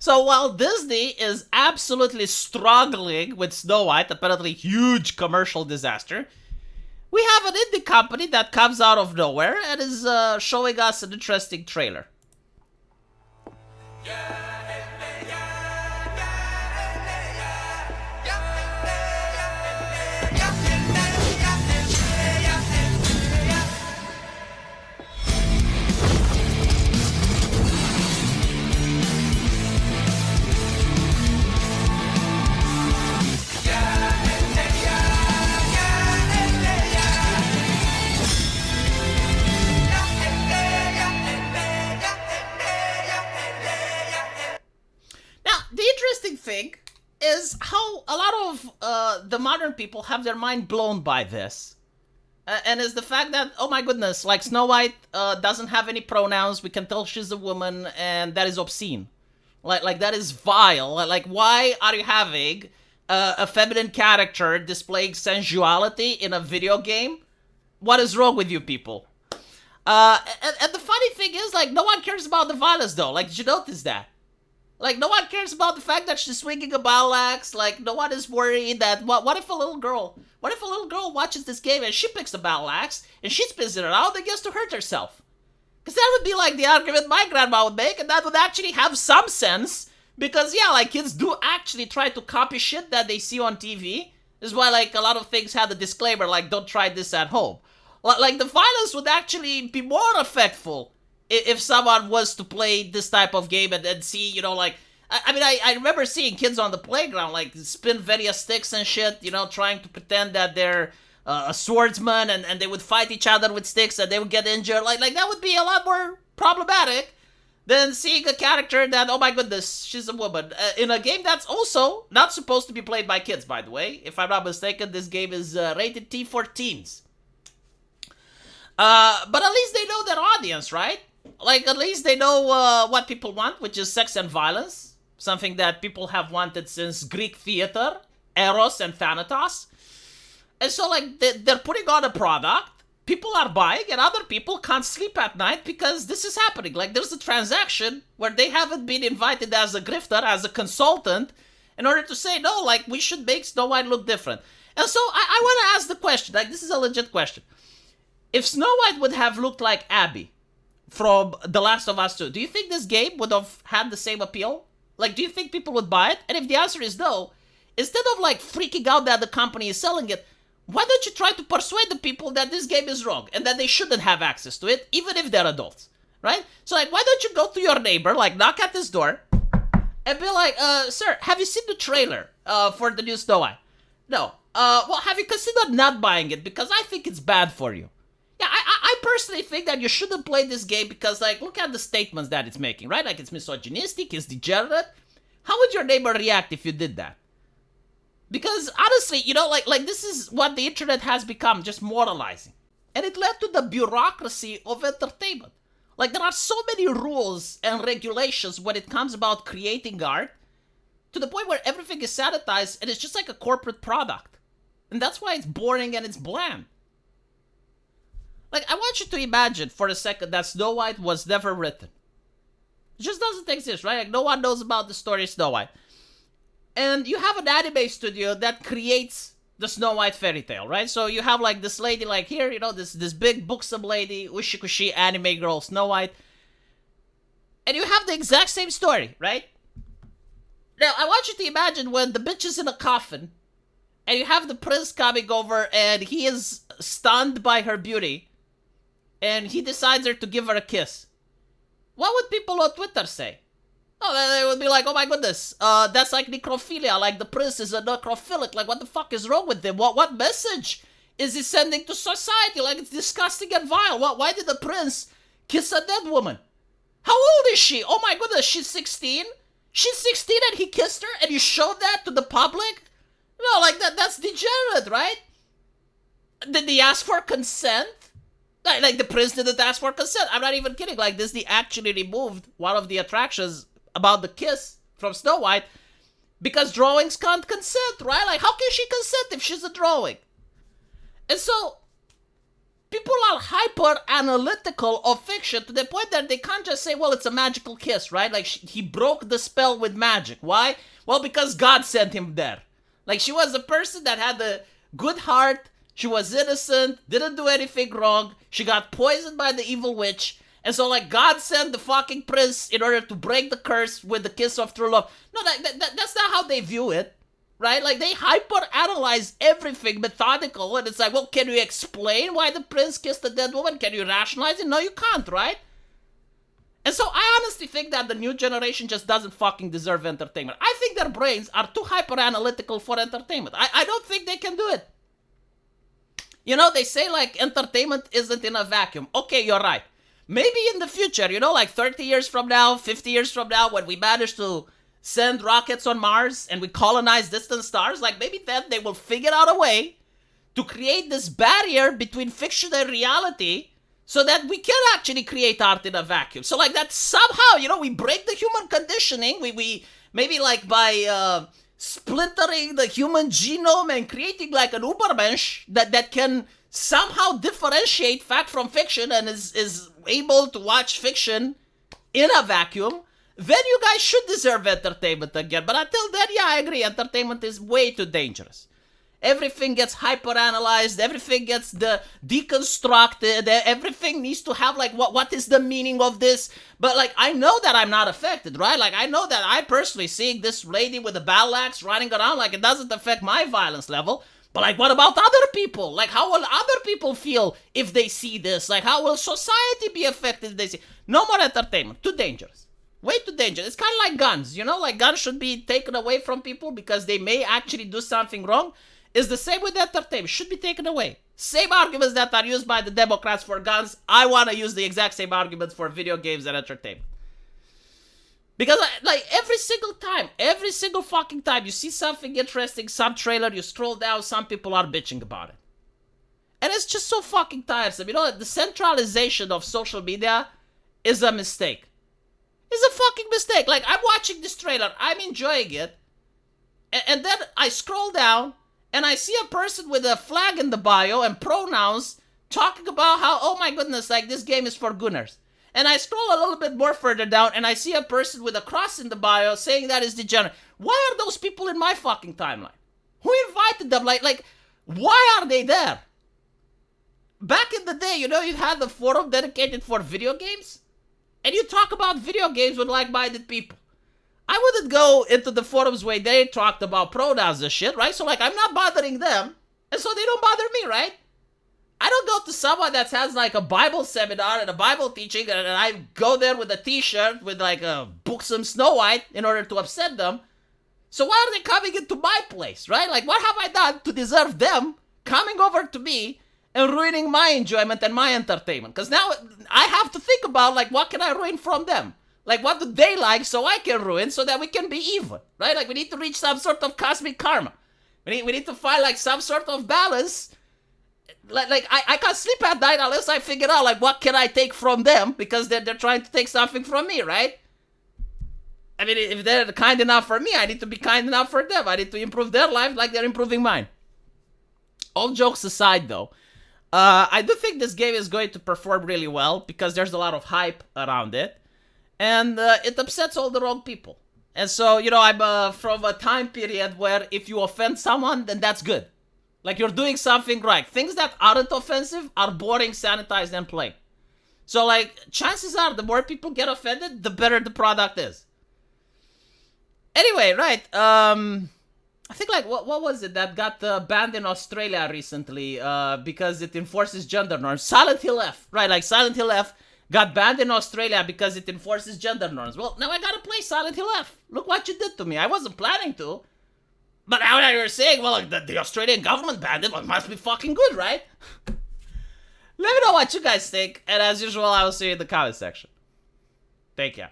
So while Disney is absolutely struggling with Snow White, apparently huge commercial disaster, we have an indie company that comes out of nowhere and is showing us an interesting trailer. Now, the interesting thing is how a lot of the modern people have their mind blown by this. And is the fact that, oh my goodness, like Snow White doesn't have any pronouns, we can tell she's a woman, and that is obscene. Like that is vile. Like, why are you having a feminine character displaying sensuality in a video game? What is wrong with you people? And the funny thing is, like, no one cares about the violence, though. Like, did you notice that? Like, no one cares about the fact that she's swinging a battle axe. Like, no one is worried that, what if a little girl, watches this game and she picks a battle axe and she spins it around and gets to hurt herself? Because that would be like the argument my grandma would make, and that would actually have some sense. Because, yeah, like, kids do actually try to copy shit that they see on TV. This is why, like, a lot of things have the disclaimer, like, don't try this at home. Like, the violence would actually be more effectful if someone was to play this type of game and see, like, I remember seeing kids on the playground, like, spin various sticks and shit, trying to pretend that they're a swordsman, and they would fight each other with sticks and they would get injured. Like that would be a lot more problematic than seeing a character that, oh my goodness, she's a woman. In a game that's also not supposed to be played by kids, by the way. If I'm not mistaken, this game is rated T for teens. But at least they know their audience, right? Like, at least they know what people want, which is sex and violence. Something that people have wanted since Greek theater, Eros and Thanatos. And so, like, they're putting on a product, people are buying, and other people can't sleep at night because this is happening. Like, there's a transaction where they haven't been invited as a grifter, as a consultant, in order to say, no, like, we should make Snow White look different. And so, I want to ask the question, like, this is a legit question. If Snow White would have looked like Abby from The Last of Us 2, do you think this game would have had the same appeal? Like, do you think people would buy it? And if the answer is no, instead of, like, freaking out that the company is selling it, why don't you try to persuade the people that this game is wrong and that they shouldn't have access to it, even if they're adults, right? So, like, why don't you go to your neighbor, like, knock at his door, and be like, sir, have you seen the trailer for the new Snow White? No. Well, have you considered not buying it? Because I think it's bad for you. Yeah, I personally think that you shouldn't play this game because, like, look at the statements that it's making, right? Like, it's misogynistic, it's degenerate. How would your neighbor react if you did that? Because, honestly, like this is what the internet has become, just moralizing. And it led to the bureaucracy of entertainment. Like, there are so many rules and regulations when it comes about creating art, to the point where everything is sanitized and it's just like a corporate product. And that's why it's boring and it's bland. Like, I want you to imagine for a second that Snow White was never written. It just doesn't exist, right? Like, no one knows about the story of Snow White. And you have an anime studio that creates the Snow White fairy tale, right? So you have, like, this lady, like, here, this big buxom lady, Ushikushi anime girl, Snow White. And you have the exact same story, right? Now, I want you to imagine when the bitch is in a coffin, and you have the prince coming over, and he is stunned by her beauty, and he decides to give her a kiss. What would people on Twitter say? Oh, they would be like, oh my goodness, that's like necrophilia, like the prince is a necrophilic, like what the fuck is wrong with him? What message is he sending to society? Like, it's disgusting and vile. Why did the prince kiss a dead woman? How old is she? Oh my goodness, she's 16? She's 16 and he kissed her and you showed that to the public? No, like that's degenerate, right? Did he ask for consent? Like the prince didn't ask for consent. I'm not even kidding. Like, Disney actually removed one of the attractions about the kiss from Snow White because drawings can't consent, right? Like, how can she consent if she's a drawing? And so, people are hyper analytical of fiction to the point that they can't just say, well, it's a magical kiss, right? Like, he broke the spell with magic. Why? Well, because God sent him there. Like, she was a person that had a good heart. She was innocent, didn't do anything wrong. She got poisoned by the evil witch. And so, like, God sent the fucking prince in order to break the curse with the kiss of true love. No, that's not how they view it, right? Like, they hyper-analyze everything methodical. And it's like, well, can you explain why the prince kissed the dead woman? Can you rationalize it? No, you can't, right? And so I honestly think that the new generation just doesn't fucking deserve entertainment. I think their brains are too hyper-analytical for entertainment. I don't think they can do it. You know, they say, like, entertainment isn't in a vacuum. Okay, you're right. Maybe in the future, you know, like 30 years from now, 50 years from now, when we manage to send rockets on Mars and we colonize distant stars, like, maybe then they will figure out a way to create this barrier between fiction and reality so that we can actually create art in a vacuum. So, like, that somehow, you know, we break the human conditioning. We maybe, like, by splintering the human genome and creating, like, an Ubermensch that can somehow differentiate fact from fiction and is able to watch fiction in a vacuum, then you guys should deserve entertainment again. But until then, yeah, I agree. Entertainment is way too dangerous. Everything gets hyper-analyzed. Everything gets deconstructed. Everything needs to have, like, what is the meaning of this? But, like, I know that I'm not affected, right? Like, I know that I personally seeing this lady with a battle axe running around, like, it doesn't affect my violence level. But, like, what about other people? Like, how will other people feel if they see this? Like, how will society be affected if they see? No more entertainment. Too dangerous. Way too dangerous. It's kind of like guns, you know? Like, guns should be taken away from people because they may actually do something wrong. It's the same with entertainment. Should be taken away. Same arguments that are used by the Democrats for guns. I want to use the exact same arguments for video games and entertainment. Because, like, every single fucking time you see something interesting, some trailer, you scroll down, some people are bitching about it. And it's just so fucking tiresome. You know, the centralization of social media is a mistake. It's a fucking mistake. Like, I'm watching this trailer, I'm enjoying it, and then I scroll down, and I see a person with a flag in the bio and pronouns talking about how, oh my goodness, like, this game is for gooners. And I scroll a little bit more further down, and I see a person with a cross in the bio saying that is degenerate. Why are those people in my fucking timeline? Who invited them? Like, why are they there? Back in the day, you know, you had the forum dedicated for video games, and you talk about video games with like-minded people. I wouldn't go into the forums where they talked about pronouns and shit, right? So, like, I'm not bothering them, and so they don't bother me, right? I don't go to someone that has, like, a Bible seminar and a Bible teaching, and I go there with a t-shirt with, like, a buxom Snow White in order to upset them. So why are they coming into my place, right? Like, what have I done to deserve them coming over to me and ruining my enjoyment and my entertainment? Because now I have to think about, like, what can I ruin from them? Like, what do they like so I can ruin so that we can be even, right? Like, we need to reach some sort of cosmic karma. We need to find, like, some sort of balance. Like I can't sleep at night unless I figure out, like, what can I take from them, because they're trying to take something from me, right? I mean, if they're kind enough for me, I need to be kind enough for them. I need to improve their life like they're improving mine. All jokes aside, though, I do think this game is going to perform really well because there's a lot of hype around it, and it upsets all the wrong people. And so, you know, I'm from a time period where if you offend someone, then that's good. Like, you're doing something right. Things that aren't offensive are boring, sanitized, and plain. So, like, chances are the more people get offended, the better the product is. Anyway, right, I think, like, what was it that got banned in Australia recently because it enforces gender norms? Silent Hill F, right, like, Silent Hill F got banned in Australia because it enforces gender norms. Well, now I gotta play Silent Hill F. Look what you did to me. I wasn't planning to. But now you're saying, well, the Australian government banned it, well, it must be fucking good, right? Let me know what you guys think, and as usual, I will see you in the comment section. Take care.